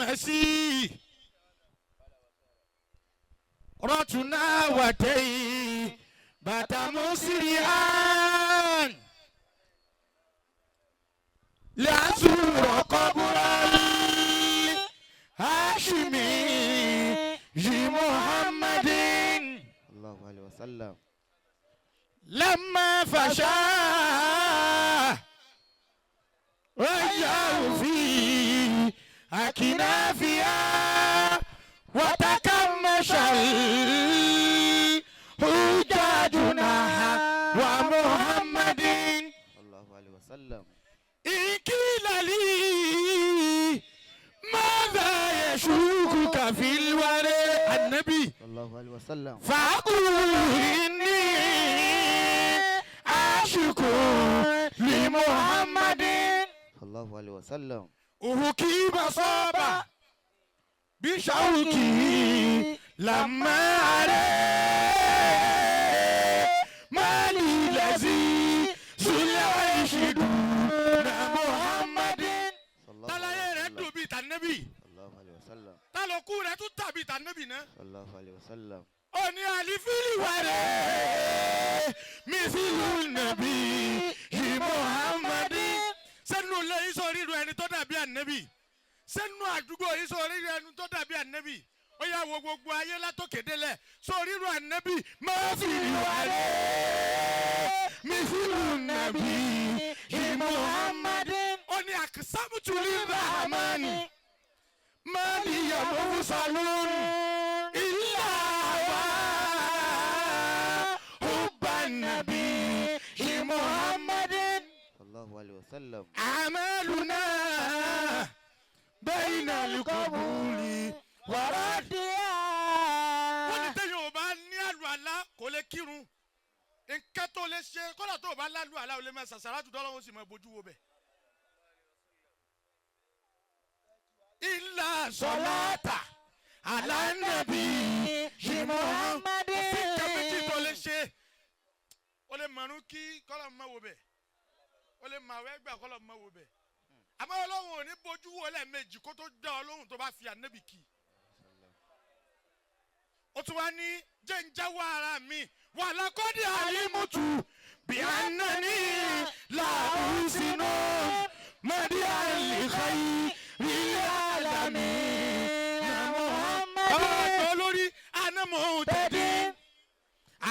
المسيح رتنا وتي بات مسرعا لأزور قبر الهاشمي محمد الله عليه وسلم لما فشا رجعوا في أكنافها وتكمش الحجاجنا ومحمد الله عليه وسلم إن قيل لي ماذا يشوكك في الورى النبي الله عليه وسلم فأقول إني عاشق لمحمد الله عليه وسلم أهكي بصابة بشوكه لما عليه مالي الذي سلعيش دون محمد تلا يردو بيت النبي الله عليه وسلم تلا كورة تتبيت النبي الله عليه وسلم أني علي في الورى مثل النبي محمد سنو الله يسوري وأن تدبي النبي sẹ́nu àdúgbò yìí sọ orí ẹnu tó dàbí ànábì ó yà wọ gbogbo ayé látòkè délẹ̀ sọ oríru ànábì máa fi ìwà rẹ̀ mísìlù nàbí Muhammadin ó ní àkísàmùtù lirahmani máa ní ìyàwó fúsàlùn ìlà wà hubba nàbí Muhammadin. الله عليه وسلم àmàlùnà. بين القبول وراديا wọ́n ní tẹ́yìn ò bá ní àlùalá kò lè kírun nǹkan tó lè ṣe kọ́lá tó bá lálùalá ò lè máa ṣàṣàràtù tọ́lọ́wọ́ sì máa bójú wo bẹ̀. ìlà sọ̀láàtà àlànàbí Muhammad sí kẹ́mẹ́tì tó lè ṣe ó lè mọ̀rún kí kọ́lá máa wo bẹ̀ ó lè màwé gbà kọ́lá máa wo bẹ̀. àmọ́ ọlọ́run ò ní bójú wo lẹ́ẹ̀mejì kó tó dá ọlọ́run tó bá fi ànábì kì í. ó tún wá ní jẹ́njáwó ara mi wà lákọ́dí àlímùtù bí ànáni làbù sínú mọ́dí àlìkáyí ilé àlámì nà Muhammad. bàbá wa gbọ́ lórí ànámọ̀ tẹ̀dí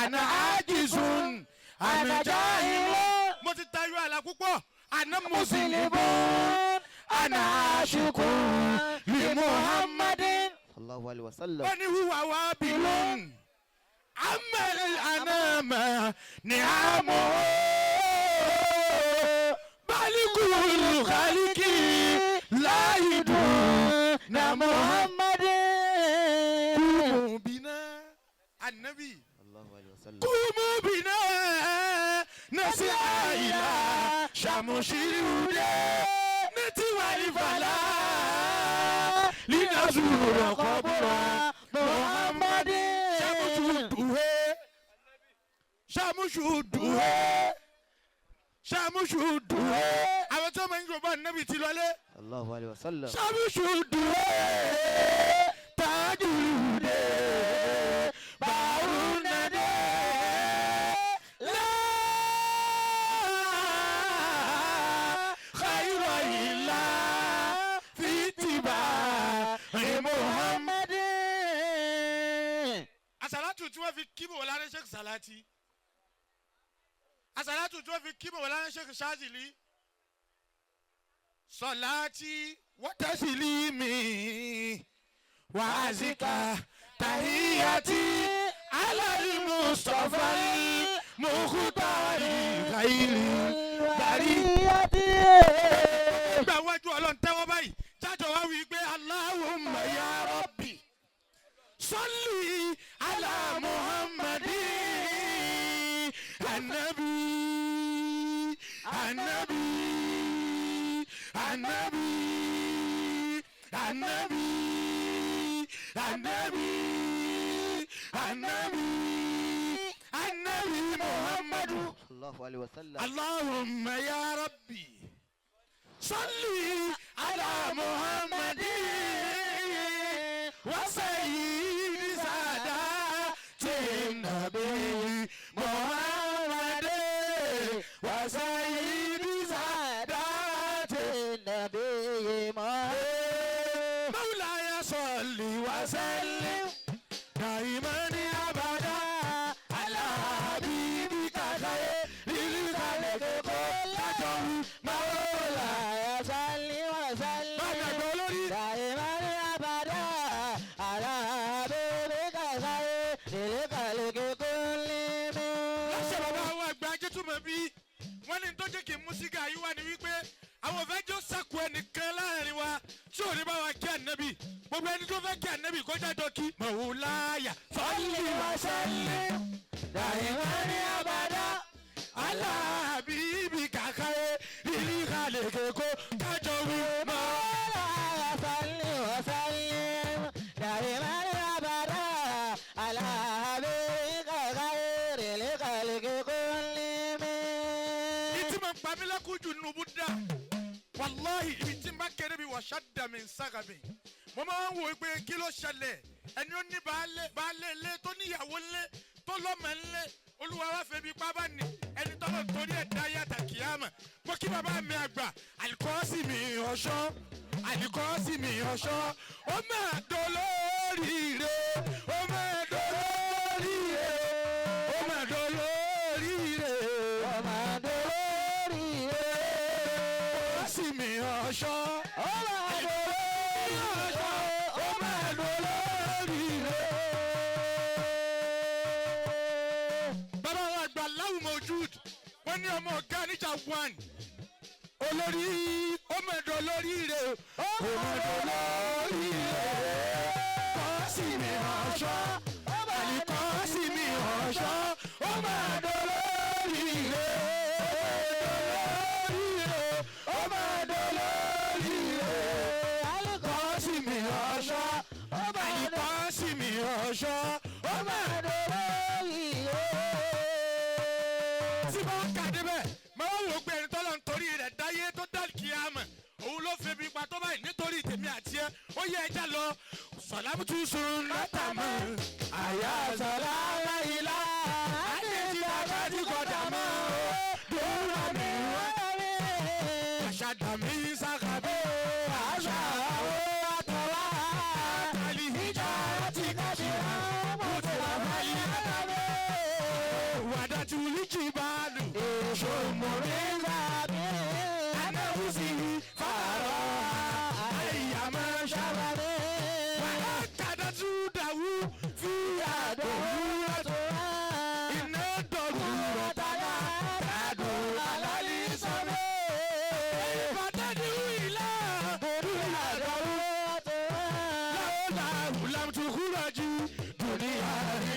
àná àjìsùn àná jáhìlì. mo ti tayọ àlà púpọ̀. أنا مسلم أنا عاشق لمحمد الله عليه وسلم من هو وابل أما الأنام نعمه بل كل خلق لا يدون محمد قوموا بنا النبي الله عليه وسلم قوموا بنا نسعى إلى شمشير نتوى الفلا لنزور قبر محمد شمشوده àwọn tó máa ń gbọ́ Ànábì ti lọlé. الله عليه وسلم شمشوده تاجوده باونده tí wọ́n fi kíbò wọ́n lánàá Sheikh Salati asalatu tí wọ́n fi kíbò wọ́n lánàá Sheikh Shazili salati wa taslimi wa azika tahiyati ala al-Mustafa al-Mukhtari khayri bariyati. Ìgbà wájú Ọlọ́run tẹ́wọ́ báyìí jájọ wá wí pé Allahumma ya Rabbi salli ala Muhammadin annabi annabi annabi annabi annabi annabi annabi Muhammadu sallallahu alaihi wasallam. Allahumma ya Rabbi salli ala Muhammadin وسيد سادات النبي محمد وسيد سادات النبي محمد مولاي صل وسلم دائما ابدا على حبيبك خير الخلق كلهم مولاي صل وسلم دائما ابدا على حبيبك خير الخلق كلهم. lọ́sẹ̀ bàbá àwọn àgbà ajẹ́tùmọ̀ bí wọ́n ní tó jẹ́ kí n mú sígá yìí wá ní wípé àwọn fẹ́ jọ sàkó ẹnìkan láàrin wa tí ò ní bá wa kí ànábì gbogbo ẹni tó fẹ́ kí ànábì kọjá jọ kí. mọ̀wúláyà صل وسلم دائما ابدا على حبيبك خير الخلق كلهم مولاي صل وسلم دائما ابدا على حبيبك خير الخلق كلهم. ìtì máa ń pa mí lẹ́kùnjù nínú búdà wàláhì ibi tí n bá kéré bí wàṣà dàmí nsàgàmì mo máa ń wò pé kí ló ṣẹlẹ̀ ẹni ó ní baálé ilé tó níyàwó ilé tó lọ́mọ ilé olúwa wá fẹ́ bí pábà ní ẹni tọ́lọ̀ torí ẹ̀ dá yàtà kìámà mo kí bàbá mi àgbà àlìkọ́sì mi ọ̀ṣọ́ àlìkọ́sì mi ọ̀ṣọ́ ó máa dolóríire ó máa dolóríire ó máa dolóríire ó máa dolóríire ó sì mi ọ̀ṣọ́ ó máa dolóríire ó máa dolóríire. bàbá wa àgbà láwùmọ̀ ojúd wọ́n ní ọmọ ọ̀gá níjà one olórí ó mẹ́dọ̀ lórí rẹ̀ ó mẹ́dọ̀ lórí rẹ̀ kọ́ sí mi ọ̀ṣọ́ àlì kọ́ sí mi ọ̀ṣọ́ ó mẹ́dọ̀ lórí rẹ̀ ó mẹ́dọ̀ lórí rẹ̀ àlì kọ́ sí mi ọ̀ṣọ́ àlì kọ́ sí mi ọ̀ṣọ́ ó mẹ́dọ̀ lórí rẹ̀. tí wọ́n kà débẹ̀ máa wò pé ẹni tọ́lọ́ nítorí rẹ̀ dáyé tó dá kíámà òun ló fẹ́ bí pa tó báyìí nítorí tèmi àti ẹ ó yẹ ẹja lọ sọlámùtú sùn látàmú àyà sọlá láyìlá àdéjì àgbàdì kọjá mọ́ dùnà mi àṣà dàmí sàkàbí àṣà àwọn àtọwá àtàlì ìjà àti kàṣírà mọ̀tò àbáyé àtàwé wàdàtú lìjì bàálù èso mọ̀rẹ́ńgà bí anáwùsì fàárọ̀ àyàmá sábàbí wàlá kàdàtú dàwú fi àdòwú iná dọ̀gù rọ̀tàlá dàdò àlálí sọ́bẹ̀ ìbàdàdì ìlà orí àdòwú lọ́wọ́lá wùlàmùtùkúrọ̀jì dùnìyà rẹ̀.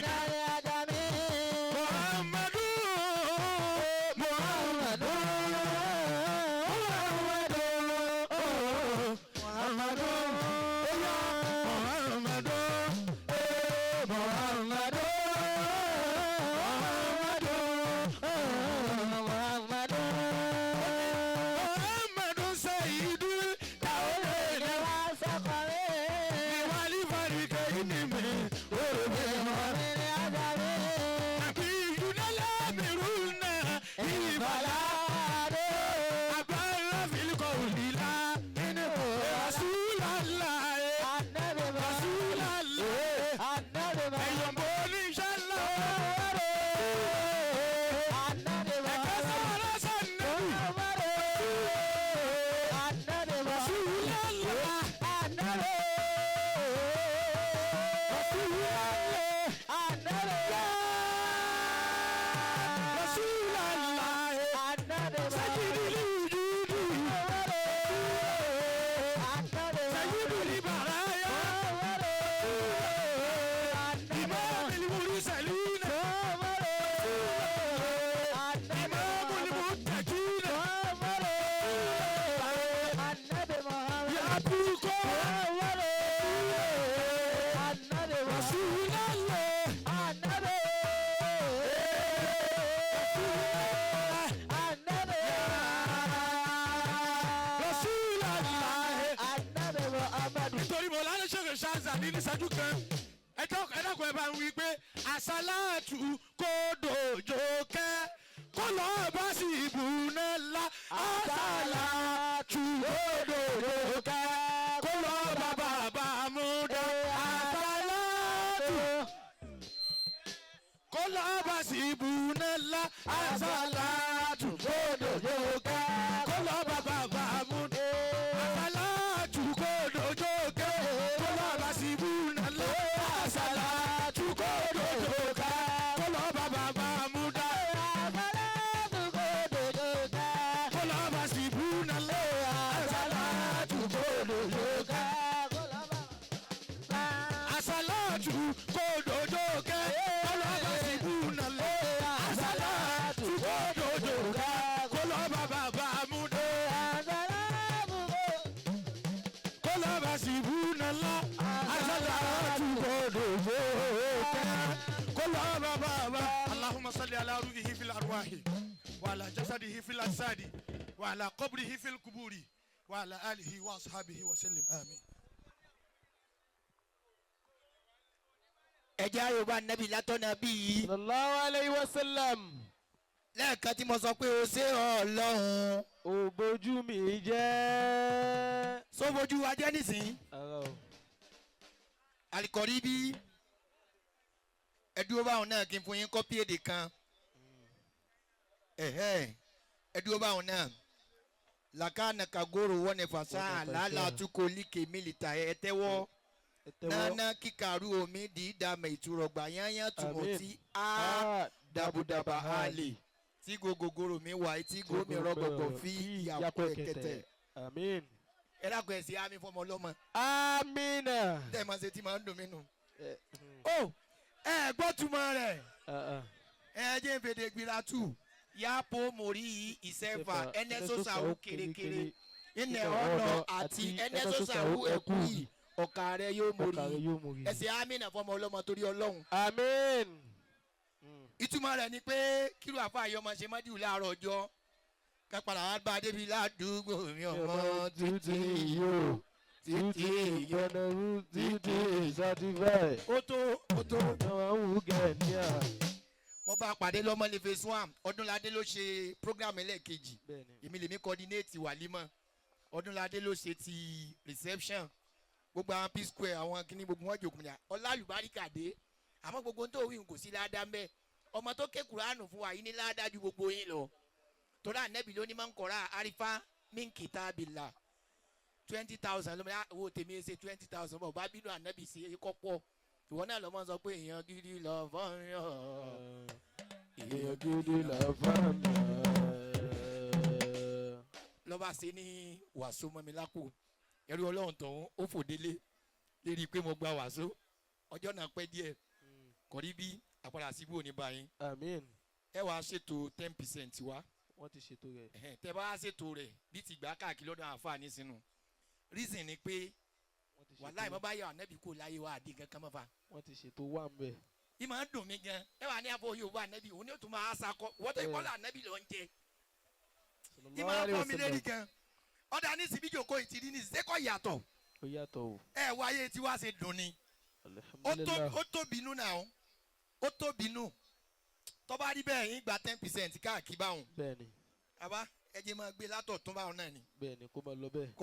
Mọ̀lánà Sheikh Ṣáàzà ní ìṣẹ́jú kan ẹ̀dọ́kọ̀ ẹ̀ bá ń wí pé àṣàlátù kò dòjò kẹ́ kó lọ́ọ́ bá sì bùnà ńlá àṣàlátù kò dòjò kẹ́ kó lọ́ọ́ bá bàbá mú dá àṣàlátù kó lọ́ọ́ bá sì bùnà ńlá àṣàlátù kò dòjò kẹ́ kó lọ́ọ́ bá bàbá mú dá àṣàlátù kò dòjò kẹ́ kó lọ́ọ́ bá sì bùnà ńlá àṣàlátù kò dòjò kẹ́ kó lọ́ọ́ bá bàbá mú dá. As-Saoty kò dòjò kẹ́ kó lọ́ọ́ bá sì bùnà lé. As-Saoty kò dòjò kẹ́ kó lọ́ọ́ bá bàbá mú dé. Kó lọ́ọ́ bá sì bùnà lé. As-Saoty kò dòjò kẹ́ kó lọ́ọ́ bá bàbá. Allahumma salli ala ruhihi fil arwahi wa ala jasadihi fil ajsadi wa ala qabrihi fil quburi wa ala alihi wa ashabihi wa sallim amin. ẹjẹ́ àyùbá nàbí látọ̀nà bíi. sallallahu alayhi wa sallam. lẹ́ẹ̀kan tí mo sọ pé o ṣe Ọlọ́run. ò bójú mi jẹ́. sọ bójú wa jẹ́ nísìn. Al-Qoribi ẹdúró báwọn náà kí n fún yín kọ́pì èdè kan. ẹdúró báwọn náà làkàna kagoro wọnẹ fàṣà làálàá tukọ líkè mílítà ẹ tẹ́wọ́. nana kíkàrú omi di ìdààmú ìturọ̀gbà yányán túmọ̀ tí a dàbùdàbà àlè tí gogogoro mi wà tí gómi rọgbọgbọ fi ìyàpọ̀ ẹ̀kẹtẹ̀. àmín. ẹ dákun ẹ̀ sí àmì fọmọ ọlọ́mọ. amina. tẹ́ ẹ máa ṣe tí máa ń dùn mí nù. ó ẹ gbọ́ túmọ̀ rẹ̀ ẹ jẹ́ fèdè gbìlà tù yàpọ̀ mórí ìṣẹ́fà ẹnẹ́sọ̀sàwù kérékéré ìnẹ̀ ọ̀nà àti ẹnẹ́sọ̀sàwù ẹ̀kú yìí ọ̀kà rẹ̀ yóò mórí ẹ̀sìn amínà fọmọ ọlọ́mọ torí Ọlọ́run. àmín. ìtumọ̀ rẹ̀ ni pé kílù àfa àyọmọ ṣe mọ́díwù láàárọ̀ ọjọ́ kápálá wá bá débi ládùúgbò mi ọmọ títí yóò títí yóò títí certified. ó tó. náà wù gẹ̀ẹ́nìyà. mo bá pàdé lọ́mọlé phase 1 Ọdúnládé ló ṣe program ẹlẹ́ẹ̀kejì èmi lèmi coordinate wàlímọ̀ Ọdúnládé ló ṣe ti reception gbogbo àwọn P Square àwọn kìíní gbogbo wọn jòkó ní ọlálùbáríkà dé àmọ́ gbogbo tó wí kò sí ládàá mbẹ ọmọ tó ké Kùránù fún wa yìí ní ládàá ju gbogbo yín lọ torí ànẹ́bí ló ní máa ń kọ́ra àrífá min kitabillah 20,000 ló máa owó tèmi ṣe 20,000 bọ̀ bá bínú ànẹ́bí ṣe é kọ́pọ̀ ìwọ náà lọ́mọ sọ pé èèyàn gidi lọ fọ́nyàn èèyàn gidi lọ fọ́nyàn lọ́ba ṣe ní wàásù mọ́mi lápò ẹrú Ọlọ́run tọ̀hún ó fòdélé lérí pé mo gba wàásù ọjọ́ náà pẹ́ díẹ̀ Qoribi àpàdà síbú òní báyìí. àmín. ẹ wàá ṣètò 10% wa. wọ́n ti ṣètò rẹ̀. tẹ bá ṣètò rẹ̀ bí ti gbà káàkiri lọ́dọ̀ àǹfààní sínú. reason ni pé wàláì mọ́ bá yọ ànábì kò láyé wa àdín kankan mọ́fà. wọ́n ti ṣètò wà ń bẹ̀. ìmọ̀ ń dùn mí gan ẹ wà ní àbọ̀ Yorùbá ànábì òun ni ó tún máa ṣakọ wọ́tọ̀ ìkọlà ànábì ló ń jẹ. ìmọ̀ àbọ̀ mi lérí gan ọ̀dà ní síbí jòkó ìtìrí ní ṣé kò yàtọ̀. ó yàtọ̀ o. ẹ wáyé tí wàá ṣe dùn ni. ó tóbi nù náà ó tóbi nù tó bá rí bẹ́ẹ̀ yín gba 10% káàkiri báwọn. bẹ́ẹ̀ni. àbá ẹ jẹ́ máa gbé látọ̀ tún báwọn náà ni. bẹ́ẹ̀ni kó máa lọ bẹ́ẹ̀.